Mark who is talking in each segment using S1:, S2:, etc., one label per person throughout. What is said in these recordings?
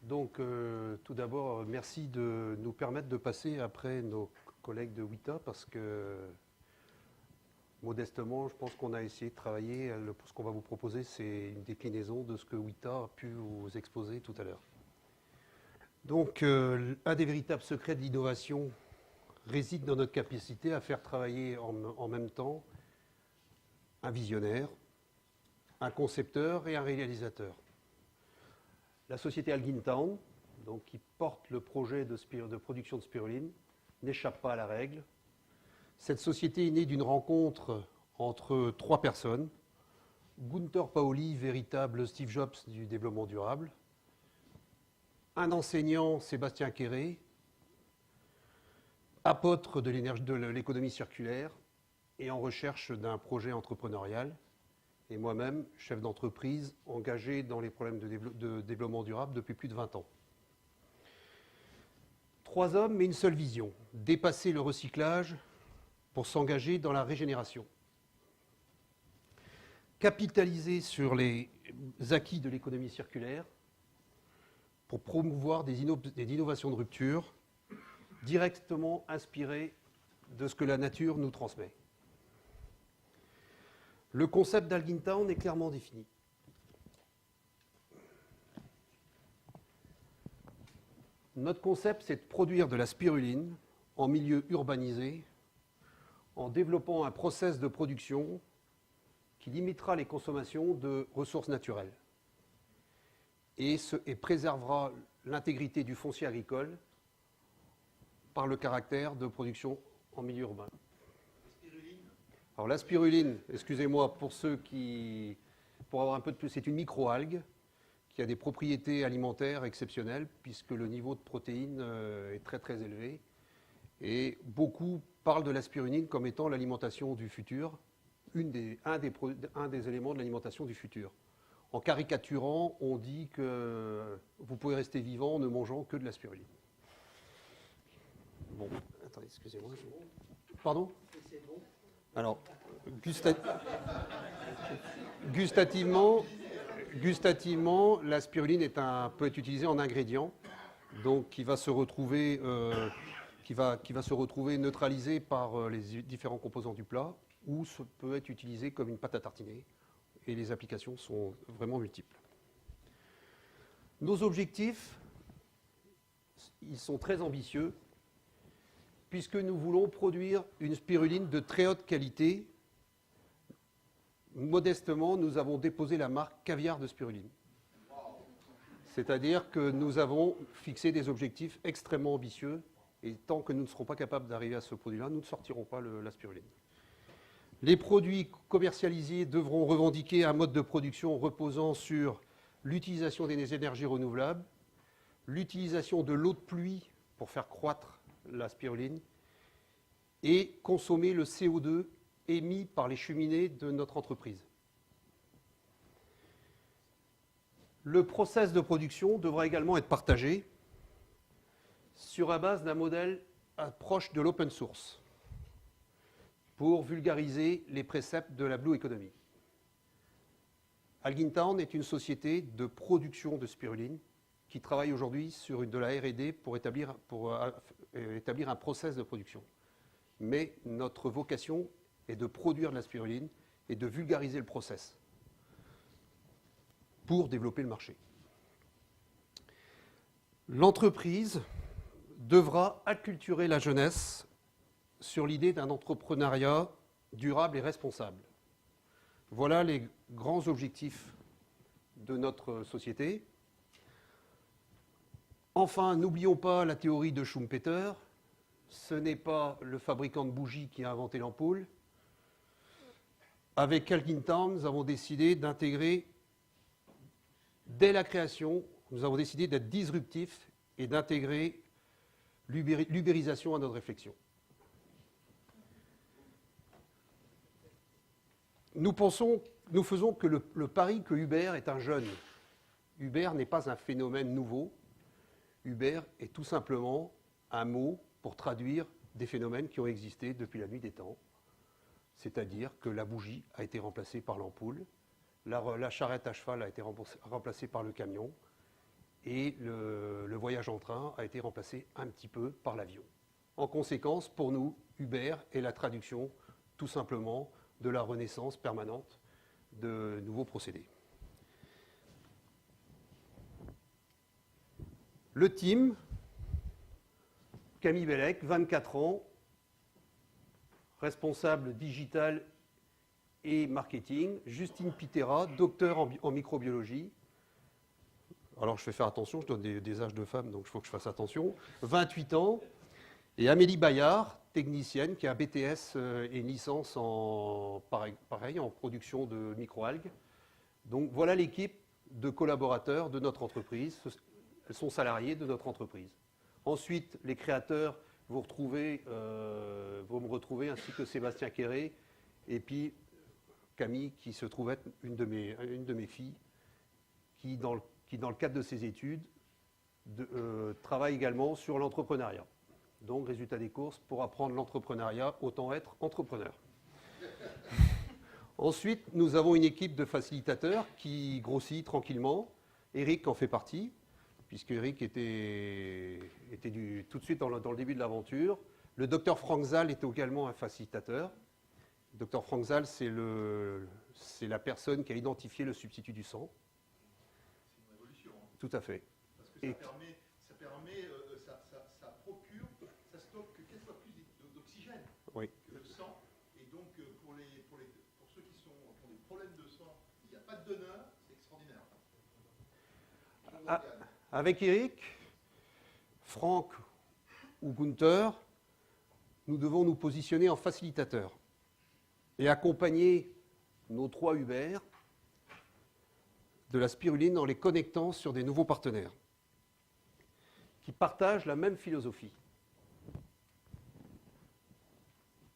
S1: Tout d'abord, merci de nous permettre de passer après nos collègues de WITA parce que, modestement, je pense qu'on a essayé de travailler. Ce qu'on va vous proposer, c'est une déclinaison de ce que WITA a pu vous exposer tout à l'heure. Un des véritables secrets de l'innovation réside dans notre capacité à faire travailler en même temps un visionnaire, un concepteur et un réalisateur. La société Algintown, qui porte le projet de production de spiruline, n'échappe pas à la règle. Cette société est née d'une rencontre entre trois personnes. Gunther Pauli, véritable Steve Jobs du développement durable. Un enseignant, Sébastien Quéré, apôtre de l'économie circulaire et en recherche d'un projet entrepreneurial. Et moi-même, chef d'entreprise, engagé dans les problèmes de développement durable depuis plus de 20 ans. Trois hommes, mais une seule vision, dépasser le recyclage pour s'engager dans la régénération. Capitaliser sur les acquis de l'économie circulaire pour promouvoir des innovations de rupture directement inspirées de ce que la nature nous transmet. Le concept d'Algintown est clairement défini. Notre concept, c'est de produire de la spiruline en milieu urbanisé en développant un process de production qui limitera les consommations de ressources naturelles et préservera l'intégrité du foncier agricole par le caractère de production en milieu urbain. Alors la spiruline, excusez-moi, pour avoir un peu de plus, c'est une microalgue qui a des propriétés alimentaires exceptionnelles puisque le niveau de protéines est très très élevé. Et beaucoup parlent de la spiruline comme étant l'alimentation du futur, un des éléments de l'alimentation du futur. En caricaturant, on dit que vous pouvez rester vivant en ne mangeant que de la spiruline. Bon, attendez, excusez-moi. Pardon ? Alors, gustativement, la spiruline peut être utilisée en ingrédient, donc qui va se retrouver neutralisé par les différents composants du plat, ou peut être utilisé comme une pâte à tartiner. Et les applications sont vraiment multiples. Nos objectifs, ils sont très ambitieux, puisque nous voulons produire une spiruline de très haute qualité. Modestement, nous avons déposé la marque Caviar de spiruline. C'est-à-dire que nous avons fixé des objectifs extrêmement ambitieux, et tant que nous ne serons pas capables d'arriver à ce produit-là, nous ne sortirons pas la spiruline. Les produits commercialisés devront revendiquer un mode de production reposant sur l'utilisation des énergies renouvelables, l'utilisation de l'eau de pluie pour faire croître la spiruline et consommer le CO2 émis par les cheminées de notre entreprise. Le process de production devra également être partagé sur la base d'un modèle proche de l'open source pour vulgariser les préceptes de la Blue Economy. Algintown est une société de production de spiruline qui travaille aujourd'hui sur de la R&D pour établir un process de production. Mais notre vocation est de produire de la spiruline et de vulgariser le process pour développer le marché. L'entreprise devra acculturer la jeunesse sur l'idée d'un entrepreneuriat durable et responsable. Voilà les grands objectifs de notre société. Enfin, n'oublions pas la théorie de Schumpeter. Ce n'est pas le fabricant de bougies qui a inventé l'ampoule. Avec Algintown, nous avons décidé d'intégrer, dès la création, nous avons décidé d'être disruptifs et d'intégrer l'ubérisation à notre réflexion. Nous faisons que le pari que Uber est un jeune. Uber n'est pas un phénomène nouveau. Uber est tout simplement un mot pour traduire des phénomènes qui ont existé depuis la nuit des temps. C'est-à-dire que la bougie a été remplacée par l'ampoule, la charrette à cheval a été remplacée par le camion, et le voyage en train a été remplacé un petit peu par l'avion. En conséquence, pour nous, Uber est la traduction, tout simplement, de la renaissance permanente de nouveaux procédés. Le team, Camille Bellec, 24 ans, responsable digital et marketing. Justine Pitera, docteur en microbiologie. Alors je vais faire attention, je donne des âges de femmes, donc il faut que je fasse attention. 28 ans. Et Amélie Bayard, technicienne, qui a BTS et une licence en, pareil, en production de microalgues. Donc voilà l'équipe de collaborateurs de notre entreprise. Elles sont salariées de notre entreprise. Ensuite, les créateurs, vous me retrouvez, ainsi que Sébastien Quéré, et puis Camille, qui se trouve être une de mes filles, qui, dans le cadre de ses études, travaille également sur l'entrepreneuriat. Donc, résultat des courses, pour apprendre l'entrepreneuriat, autant être entrepreneur. Ensuite, nous avons une équipe de facilitateurs qui grossit tranquillement. Eric en fait partie, puisque Eric était tout de suite dans le début de l'aventure. Le docteur Franck Zal est également un facilitateur. Le docteur Franck Zal, c'est la personne qui a identifié le substitut du sang.
S2: C'est une révolution. Hein.
S1: Tout à fait.
S2: Parce que ça procure, ça stocke 4 fois plus d'oxygène
S1: oui.
S2: que le sang. Et donc, pour ceux qui ont des problèmes de sang, il n'y a pas de donneur, c'est extraordinaire.
S1: Avec Eric, Franck ou Gunther, nous devons nous positionner en facilitateur et accompagner nos 3 Uber de la spiruline en les connectant sur des nouveaux partenaires qui partagent la même philosophie.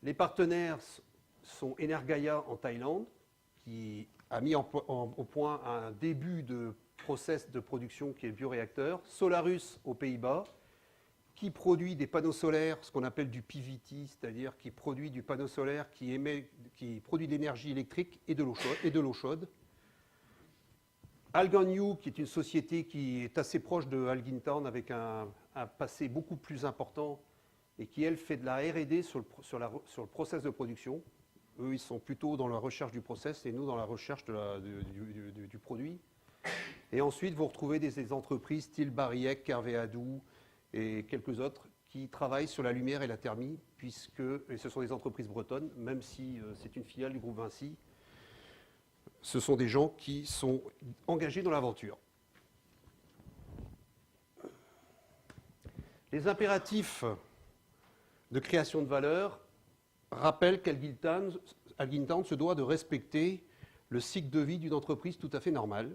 S1: Les partenaires sont Energaia en Thaïlande, qui a mis au point un début de process de production qui est bioréacteur, Solarus aux Pays-Bas, qui produit des panneaux solaires, ce qu'on appelle du PVT, c'est-à-dire qui produit du panneau solaire qui produit de l'énergie électrique et de l'eau chaude. Algan New, qui est une société qui est assez proche de Algintown avec un passé beaucoup plus important et qui, elle, fait de la R&D sur le process de production. Eux, ils sont plutôt dans la recherche du process et nous dans la recherche du produit. Et ensuite, vous retrouvez des entreprises style Bariec, Hervé Hadou et quelques autres qui travaillent sur la lumière et la thermie, et ce sont des entreprises bretonnes, même si c'est une filiale du groupe Vinci. Ce sont des gens qui sont engagés dans l'aventure. Les impératifs de création de valeur rappellent qu'Algintown se doit de respecter le cycle de vie d'une entreprise tout à fait normale,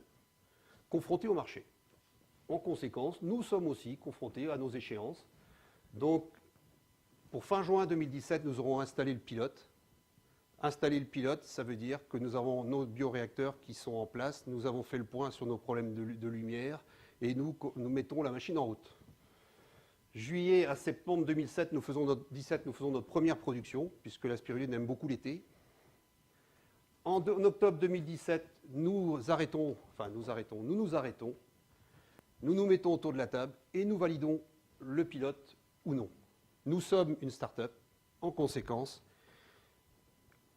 S1: confrontée au marché. En conséquence, nous sommes aussi confrontés à nos échéances. Donc, pour fin juin 2017, nous aurons installé le pilote. Installer le pilote, ça veut dire que nous avons nos bioréacteurs qui sont en place, nous avons fait le point sur nos problèmes de lumière et nous mettons la machine en route. Juillet à septembre 2017, nous faisons notre première production, puisque la spiruline aime beaucoup l'été. En octobre 2017, nous nous arrêtons, nous nous mettons autour de la table et nous validons le pilote ou non. Nous sommes une start-up, en conséquence,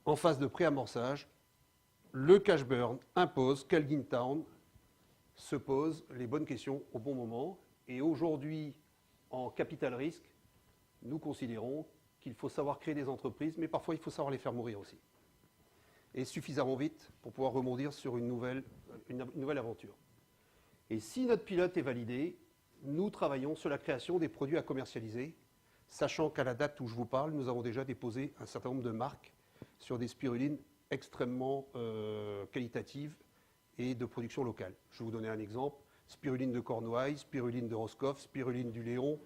S1: en phase de pré-amorçage, le cash burn impose qu'Algintown se pose les bonnes questions au bon moment. Et aujourd'hui, en capital risque, nous considérons qu'il faut savoir créer des entreprises, mais parfois il faut savoir les faire mourir aussi. Et suffisamment vite pour pouvoir rebondir sur une nouvelle aventure. Et si notre pilote est validé, nous travaillons sur la création des produits à commercialiser, sachant qu'à la date où je vous parle, nous avons déjà déposé un certain nombre de marques sur des spirulines extrêmement qualitatives et de production locale. Je vais vous donner un exemple. Spiruline de Cornouailles, spiruline de Roscoff, spiruline du Léon.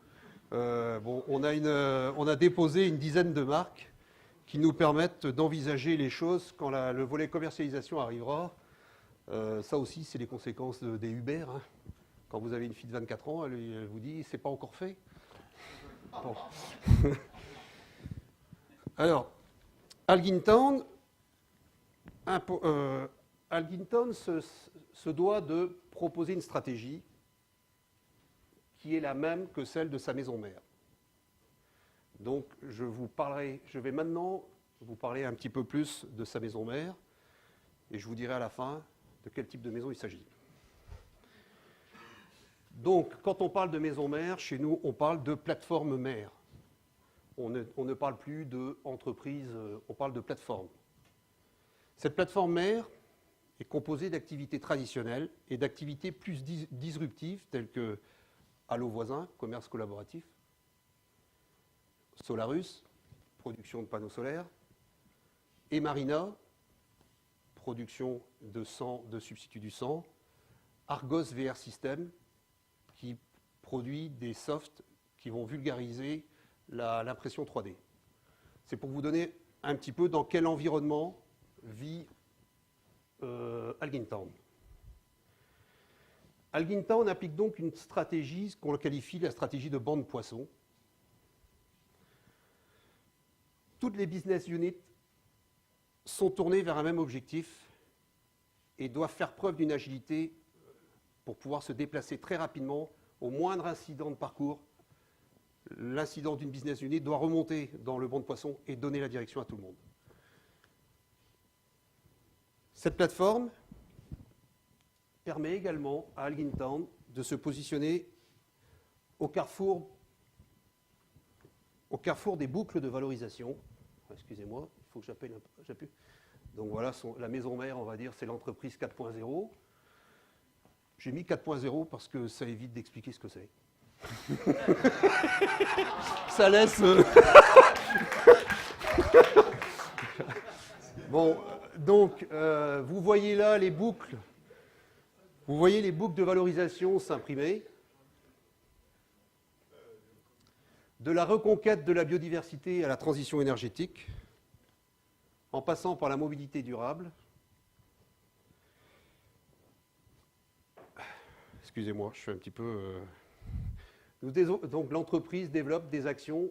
S1: On a déposé une dizaine de marques qui nous permettent d'envisager les choses quand le volet commercialisation arrivera. Ça aussi, c'est les conséquences des Uber. Hein. Quand vous avez une fille de 24 ans, elle vous dit « c'est pas encore fait ». Bon. Alors, Algintown se doit de proposer une stratégie qui est la même que celle de sa maison mère. Donc, je vais maintenant vous parler un petit peu plus de sa maison mère, et je vous dirai à la fin de quel type de maison il s'agit. Donc, quand on parle de maison mère, chez nous, on parle de plateforme mère. On ne parle plus d'entreprise, on parle de plateforme. Cette plateforme mère est composée d'activités traditionnelles et d'activités plus disruptives, telles que Allo Voisin, commerce collaboratif, Solarus, production de panneaux solaires, et Marina, production de sang, de substituts du sang, Argos VR System, qui produit des softs qui vont vulgariser l'impression 3D. C'est pour vous donner un petit peu dans quel environnement vit Algintown. Algintown applique donc une stratégie qu'on qualifie la stratégie de banc de poissons. Toutes les business units sont tournées vers un même objectif et doivent faire preuve d'une agilité pour pouvoir se déplacer très rapidement au moindre incident de parcours. L'incident d'une business unit doit remonter dans le banc de poissons et donner la direction à tout le monde. Cette plateforme permet également à Algintown de se positionner au carrefour des boucles de valorisation. Excusez-moi, il faut que j'appuie. Donc voilà, la maison mère, on va dire, c'est l'entreprise 4.0. J'ai mis 4.0 parce que ça évite d'expliquer ce que c'est. Ça laisse... Bon, donc, vous voyez là les boucles. Vous voyez les boucles de valorisation s'imprimer. De la reconquête de la biodiversité à la transition énergétique, en passant par la mobilité durable. Excusez-moi, je suis un petit peu... Donc l'entreprise développe des actions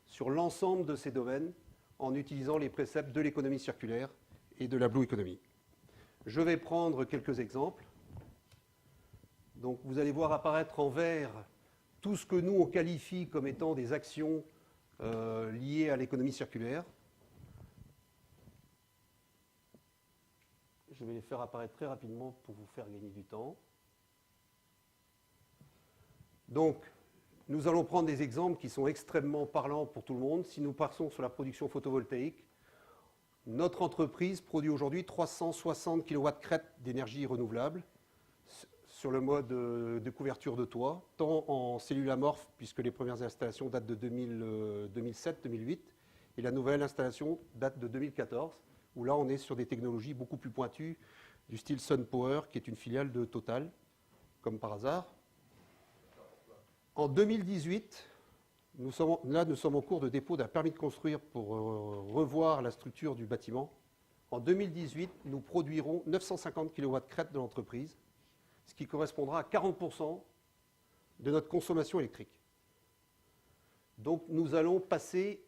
S1: sur l'ensemble de ces domaines en utilisant les préceptes de l'économie circulaire et de la Blue Economy. Je vais prendre quelques exemples. Donc vous allez voir apparaître en vert tout ce que nous on qualifie comme étant des actions liées à l'économie circulaire. Je vais les faire apparaître très rapidement pour vous faire gagner du temps. Donc, nous allons prendre des exemples qui sont extrêmement parlants pour tout le monde. Si nous partons sur la production photovoltaïque, notre entreprise produit aujourd'hui 360 kW d'énergie renouvelable sur le mode de couverture de toit, tant en cellules amorphes, puisque les premières installations datent de 2007-2008, et la nouvelle installation date de 2014, où là on est sur des technologies beaucoup plus pointues, du style SunPower, qui est une filiale de Total, comme par hasard. En 2018, nous sommes en cours de dépôt d'un permis de construire pour revoir la structure du bâtiment. En 2018, nous produirons 950 kW de l'entreprise, ce qui correspondra à 40% de notre consommation électrique. Donc nous allons passer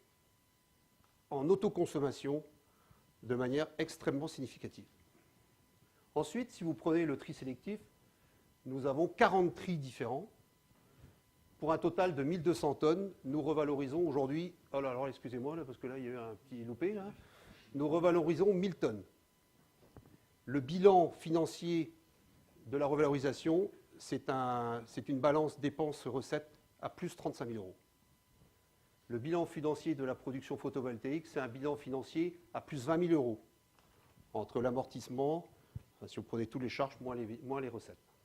S1: en autoconsommation de manière extrêmement significative. Ensuite, si vous prenez le tri sélectif, nous avons 40 tris différents. Pour un total de 1200 tonnes, nous revalorisons aujourd'hui, alors excusez-moi, parce que là il y a eu un petit loupé, là. Nous revalorisons 1000 tonnes. Le bilan financier de la revalorisation, c'est une balance dépenses-recettes à plus 35 000 €. Le bilan financier de la production photovoltaïque, c'est un bilan financier à plus 20 000 €, entre l'amortissement, si vous prenez toutes les charges, moins les recettes.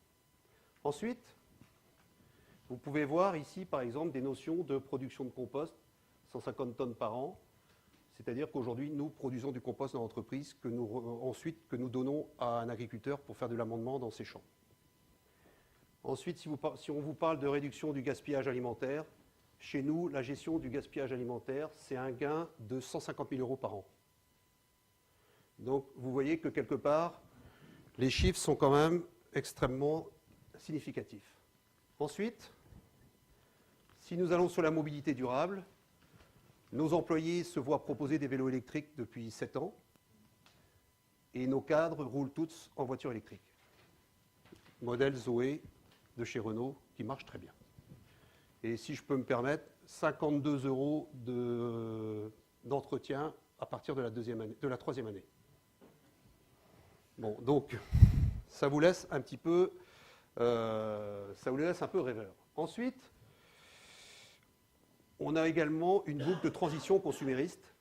S1: Ensuite, vous pouvez voir ici, par exemple, des notions de production de compost, 150 tonnes par an. C'est-à-dire qu'aujourd'hui, nous produisons du compost dans l'entreprise que nous donnons à un agriculteur pour faire de l'amendement dans ses champs. Ensuite, si on vous parle de réduction du gaspillage alimentaire, chez nous, la gestion du gaspillage alimentaire, c'est un gain de 150 000 € par an. Donc, vous voyez que quelque part, les chiffres sont quand même extrêmement significatifs. Ensuite, si nous allons sur la mobilité durable, nos employés se voient proposer des vélos électriques depuis 7 ans et nos cadres roulent tous en voiture électrique. Modèle Zoé de chez Renault qui marche très bien. Et si je peux me permettre, 52 € d'entretien à partir de la troisième année. Bon, donc, ça vous laisse un petit peu, rêveur. Ensuite, on a également une boucle de transition consumériste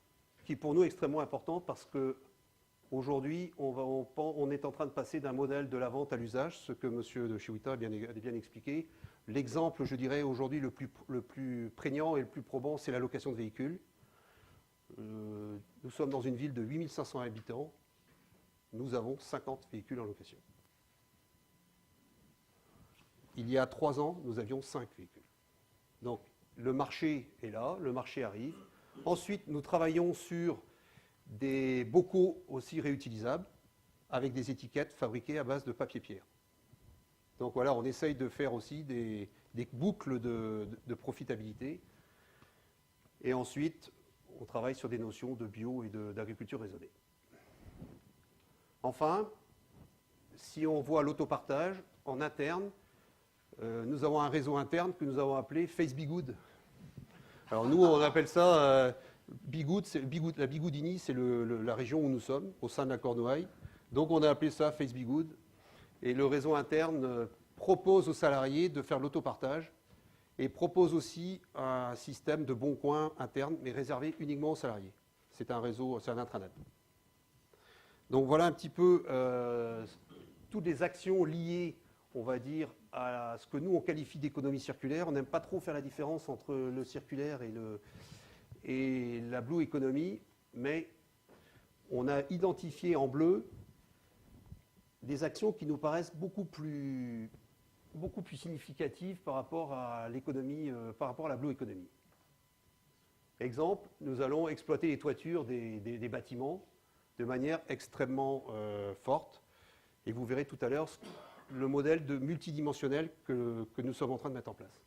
S1: qui pour nous est extrêmement importante parce que aujourd'hui, on est en train de passer d'un modèle de la vente à l'usage, ce que M. de Chiouita a bien expliqué. L'exemple, je dirais, aujourd'hui le plus prégnant et le plus probant, c'est la location de véhicules. Nous sommes dans une ville de 8500 habitants. Nous avons 50 véhicules en location. Il y a 3 ans, nous avions 5 véhicules. Donc, le marché est là, le marché arrive. Ensuite, nous travaillons sur des bocaux aussi réutilisables avec des étiquettes fabriquées à base de papier-pierre. Donc voilà, on essaye de faire aussi des boucles de profitabilité. Et ensuite, on travaille sur des notions de bio et d'agriculture raisonnée. Enfin, si on voit l'autopartage, en interne, nous avons un réseau interne que nous avons appelé Face Be Good. Alors nous, on appelle ça Be Good, la Bigoudini, c'est la région où nous sommes, au sein de la Cornouaille. Donc on a appelé ça Face Be Good. Et le réseau interne propose aux salariés de faire l'autopartage et propose aussi un système de bons coins interne, mais réservé uniquement aux salariés. C'est un réseau, c'est un intranet. Donc voilà un petit peu toutes les actions liées, on va dire, à ce que nous on qualifie d'économie circulaire. On n'aime pas trop faire la différence entre le circulaire et la blue economy, mais on a identifié en bleu des actions qui nous paraissent beaucoup plus significatives par rapport à l'économie, par rapport à la blue economy. Exemple, nous allons exploiter les toitures des bâtiments de manière extrêmement forte. Et vous verrez tout à l'heure le modèle de multidimensionnel que nous sommes en train de mettre en place.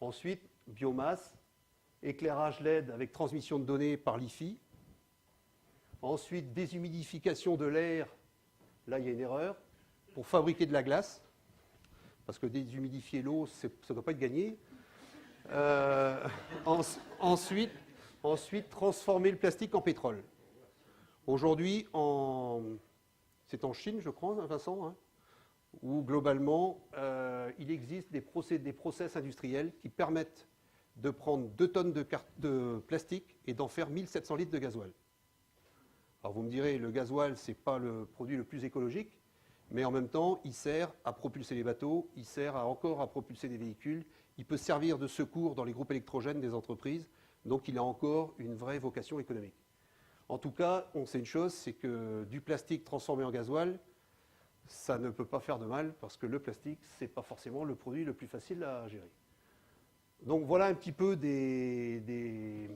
S1: Ensuite, biomasse, éclairage LED avec transmission de données par l'IFI. Ensuite, déshumidification de l'air. Là, il y a une erreur. Pour fabriquer de la glace, parce que déshumidifier l'eau, ça ne doit pas être gagné. Ensuite, transformer le plastique en pétrole. Aujourd'hui, c'est en Chine, je crois, Vincent, hein, où globalement, il existe des process industriels qui permettent de prendre 2 tonnes de plastique et d'en faire 1700 litres de gasoil. Alors vous me direz, le gasoil, ce n'est pas le produit le plus écologique, mais en même temps, il sert à propulser les bateaux, il sert encore à propulser des véhicules, il peut servir de secours dans les groupes électrogènes des entreprises, donc il a encore une vraie vocation économique. En tout cas, on sait une chose, c'est que du plastique transformé en gasoil, ça ne peut pas faire de mal, parce que le plastique, ce n'est pas forcément le produit le plus facile à gérer. Donc voilà un petit peu des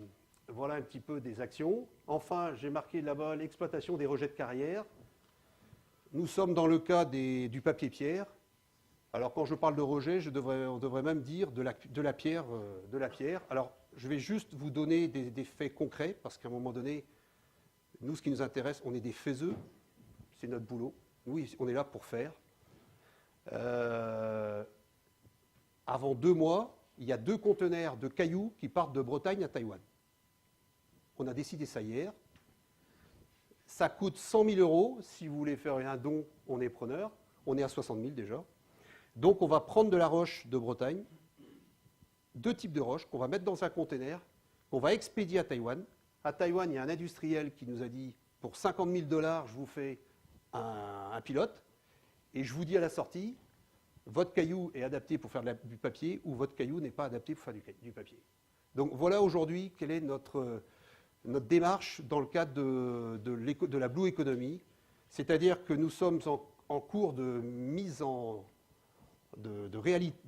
S1: actions. Enfin, j'ai marqué là-bas l'exploitation des rejets de carrière. Nous sommes dans le cas du papier-pierre. Alors quand je parle de rejet, on devrait même dire de la pierre. Alors je vais juste vous donner des faits concrets, parce qu'à un moment donné, nous, ce qui nous intéresse, on est des faiseux, c'est notre boulot. Nous, on est là pour faire. Avant 2 mois, il y a 2 conteneurs de cailloux qui partent de Bretagne à Taïwan. On a décidé ça hier. Ça coûte 100 000 €. Si vous voulez faire un don, on est preneur. On est à 60 000 déjà. Donc on va prendre de la roche de Bretagne, 2 types de roches qu'on va mettre dans un conteneur, qu'on va expédier à Taïwan. À Taïwan, il y a un industriel qui nous a dit, pour 50 000 $, je vous fais un pilote, et je vous dis à la sortie, votre caillou est adapté pour faire du papier, ou votre caillou n'est pas adapté pour faire du papier. Donc voilà aujourd'hui quelle est notre démarche dans le cadre de la Blue Economy, c'est-à-dire que nous sommes en cours de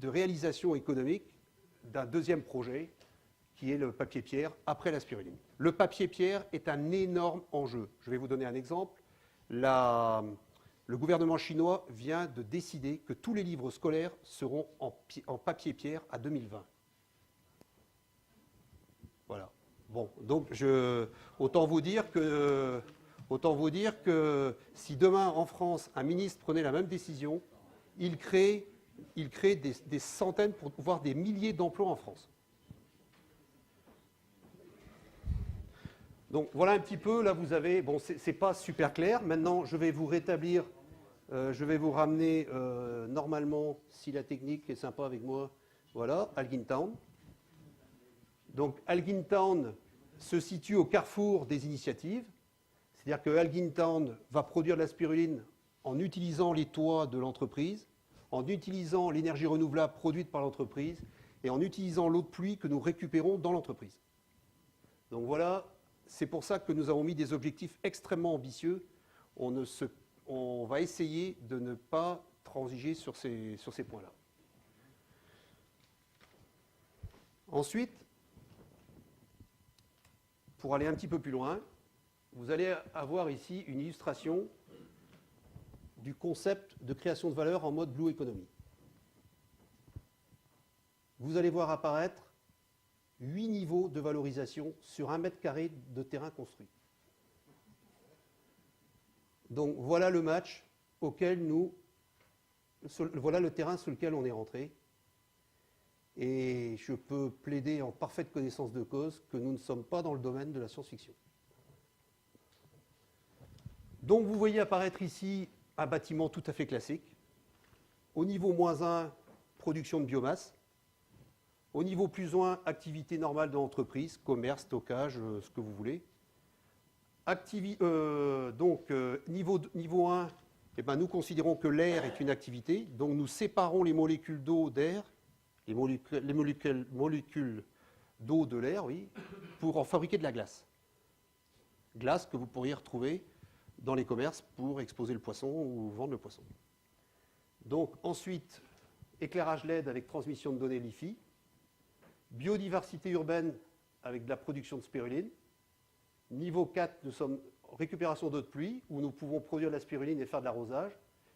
S1: réalisation économique d'un deuxième projet qui est le papier-pierre après la spiruline. Le papier-pierre est un énorme enjeu. Je vais vous donner un exemple. Le gouvernement chinois vient de décider que tous les livres scolaires seront en papier-pierre à 2020. Voilà. Bon, donc autant vous dire que si demain en France un ministre prenait la même décision, il crée il crée des centaines, voire des milliers d'emplois en France. Donc voilà un petit peu, là vous avez, bon c'est pas super clair, maintenant je vais vous rétablir, je vais vous ramener normalement, si la technique est sympa avec moi, voilà, Elgintown. Donc Elgintown se situe au carrefour des initiatives, c'est-à-dire que Elgintown va produire de la spiruline en utilisant les toits de l'entreprise, en utilisant l'énergie renouvelable produite par l'entreprise et en utilisant l'eau de pluie que nous récupérons dans l'entreprise. Donc voilà, c'est pour ça que nous avons mis des objectifs extrêmement ambitieux. On va essayer de ne pas transiger sur ces points-là. Ensuite, pour aller un petit peu plus loin, vous allez avoir ici une illustration du concept de création de valeur en mode Blue Economy. Vous allez voir apparaître 8 niveaux de valorisation sur 1 mètre carré de terrain construit. Donc voilà le match auquel voilà le terrain sur lequel on est rentré. Et je peux plaider en parfaite connaissance de cause que nous ne sommes pas dans le domaine de la science-fiction. Donc vous voyez apparaître ici un bâtiment tout à fait classique. Au niveau -1, production de biomasse. Au niveau +1, activité normale de l'entreprise, commerce, stockage, ce que vous voulez. Niveau 1, eh ben, nous considérons que l'air est une activité. Donc nous séparons les molécules d'eau d'air, les molécules d'eau de l'air, oui, pour en fabriquer de la glace. Glace que vous pourriez retrouver dans les commerces pour exposer le poisson ou vendre le poisson. Donc ensuite, éclairage LED avec transmission de données LiFi. Biodiversité urbaine avec de la production de spiruline. Niveau 4, nous sommes récupération d'eau de pluie, où nous pouvons produire de la spiruline et faire de l'arrosage,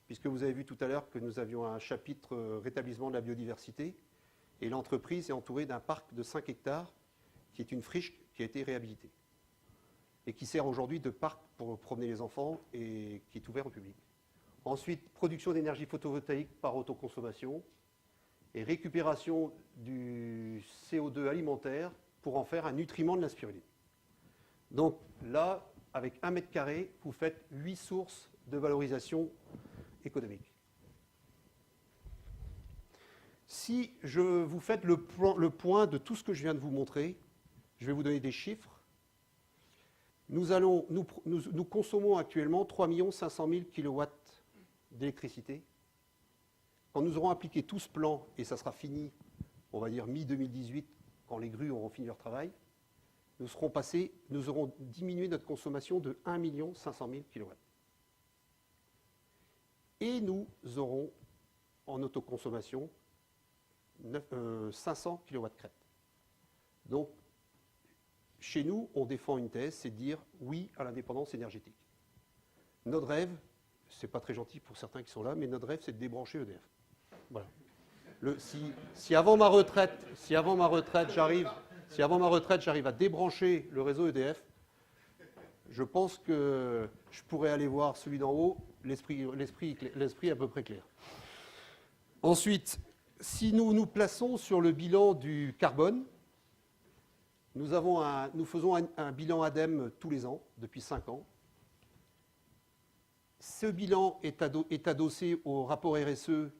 S1: puisque vous avez vu tout à l'heure que nous avions un chapitre rétablissement de la biodiversité, et l'entreprise est entourée d'un parc de 5 hectares, qui est une friche qui a été réhabilitée, et qui sert aujourd'hui de parc pour promener les enfants, et qui est ouvert au public. Ensuite, production d'énergie photovoltaïque par autoconsommation, et récupération du CO2 alimentaire pour en faire un nutriment de la spiruline. Donc là, avec 1 mètre carré, vous faites 8 sources de valorisation économique. Si je vous fais le point de tout ce que je viens de vous montrer, je vais vous donner des chiffres. Nous consommons actuellement 3 500 000 kW d'électricité. Quand nous aurons appliqué tout ce plan, et ça sera fini, on va dire mi-2018, quand les grues auront fini leur travail, nous aurons diminué notre consommation de 1 500 000 kW. Et nous aurons en autoconsommation 500 kW crête. Donc, chez nous, on défend une thèse, c'est de dire oui à l'indépendance énergétique. Notre rêve, c'est pas très gentil pour certains qui sont là, mais notre rêve, c'est de débrancher EDF. Voilà. Si avant ma retraite, j'arrive à débrancher le réseau EDF, je pense que je pourrais aller voir celui d'en haut, l'esprit est à peu près clair. Ensuite, si nous nous plaçons sur le bilan du carbone, nous faisons un bilan ADEME tous les ans, depuis 5 ans. Ce bilan est adossé au rapport RSE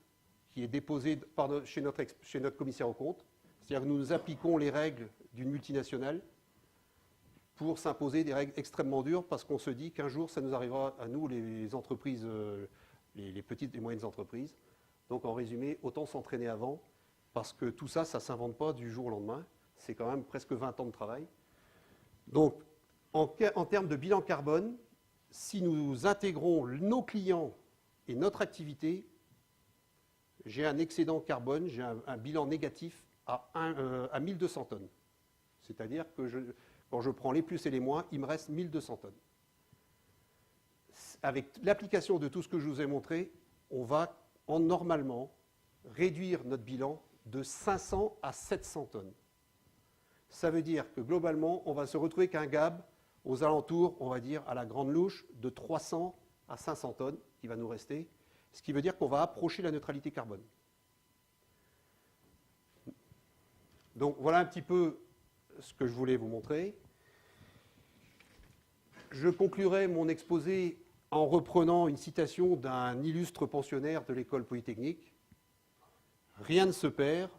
S1: qui est déposé chez notre commissaire aux comptes. C'est-à-dire que nous appliquons les règles d'une multinationale pour s'imposer des règles extrêmement dures parce qu'on se dit qu'un jour, ça nous arrivera à nous, les entreprises, les petites et moyennes entreprises. Donc en résumé, autant s'entraîner avant parce que tout ça, ça ne s'invente pas du jour au lendemain. C'est quand même presque 20 ans de travail. Donc en termes de bilan carbone, si nous intégrons nos clients et notre activité, j'ai un excédent carbone, j'ai un bilan négatif à 1200 tonnes. C'est-à-dire que quand je prends les plus et les moins, il me reste 1200 tonnes. Avec l'application de tout ce que je vous ai montré, on va normalement réduire notre bilan de 500 à 700 tonnes. Ça veut dire que globalement, on va se retrouver qu'un gab aux alentours, on va dire à la grande louche, de 300 à 500 tonnes qui va nous rester, ce qui veut dire qu'on va approcher la neutralité carbone. Donc voilà un petit peu ce que je voulais vous montrer. Je conclurai mon exposé en reprenant une citation d'un illustre pensionnaire de l'école polytechnique. Rien ne se perd,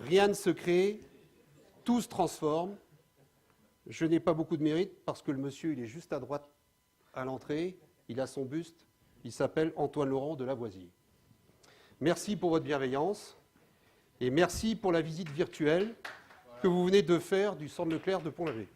S1: rien ne se crée, tout se transforme. Je n'ai pas beaucoup de mérite parce que le monsieur, il est juste à droite à l'entrée, il a son buste, il s'appelle Antoine Laurent de Lavoisier. Merci pour votre bienveillance et merci pour la visite virtuelle que vous venez de faire du centre Leclerc de Pont-l'Abbé.